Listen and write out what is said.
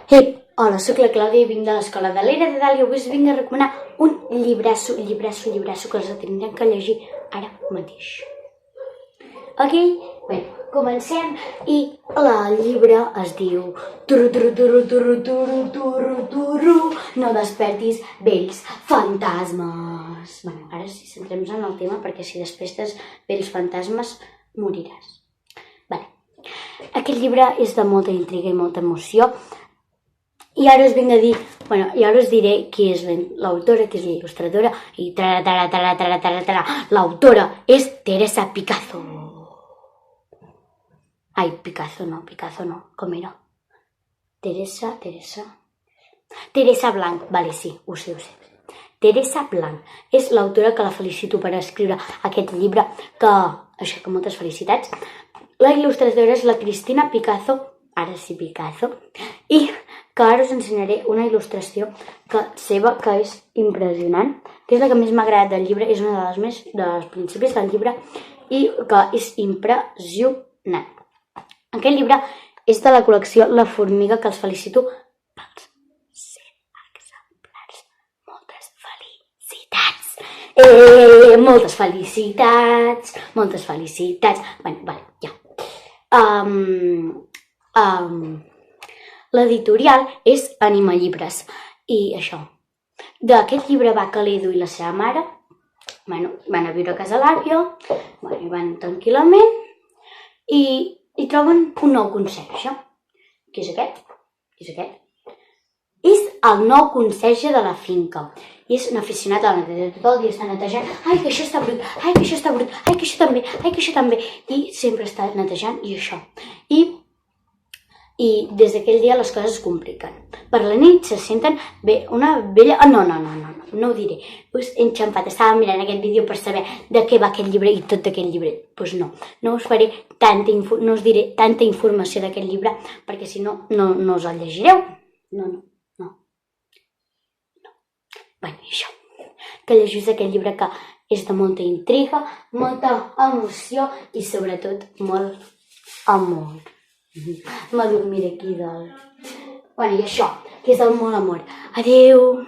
Hola, soc la Clàudia i vinc de l'Escola de l'Era de Dalt i avui us vinc a recomanar un llibrasso que els tindrem que llegir ara mateix. Ok? Bé, comencem i el llibre es diu Turu, no despertis vells fantasmes. Bé, ara sí, centrem-nos en el tema perquè si despertes vells fantasmes moriràs. Bé, aquest llibre és de molta intriga i molta emoció. I ara us vinc a dir, i ara us diré qui és l'autora, qui és l'il·lustradora i l'autora és Teresa Picazo. Ai, Picazo no, com era? Teresa Blanc, vale, sí, ho sé. Teresa Blanc és l'autora que la felicito per escriure aquest llibre, que aixeca moltes felicitats. La il·lustradora és la Cristina Picazo, ara sí Picazo, i que ara us ensenyaré una il·lustració seva que és impressionant, que és la que més m'ha agradat del llibre, és una dels principis del llibre i que és impressionant. Aquest llibre és de la col·lecció La Formiga, que els felicito pels 100 exemplars. Moltes felicitats. Vale, ja. L'editorial és Anima Llibres i això. D'aquest llibre va Caledo i la seva mare, van a viure a casa l'àvia, i van tranquil·lament i troben un nou conserge. Qui és aquest? És el nou conserge de la finca i és un aficionat a la neteja. Tot el dia està netejant. Ai, que això està brut, ai, que això també, i sempre està netejant i això. I des d'aquell dia les coses es compliquen. Per la nit se senten una vella... No ho diré. Enxampat, estava mirant aquest vídeo per saber de què va aquest llibre i tot d'aquest llibre. Doncs no us faré no us diré tanta informació d'aquest llibre perquè si no, no us el llegireu. No. Bé, això. Que llegiu aquest llibre que és de molta intriga, molta emoció i sobretot molt amor. M'adormiré aquí dalt. I això, que és el molt amor. Adéu!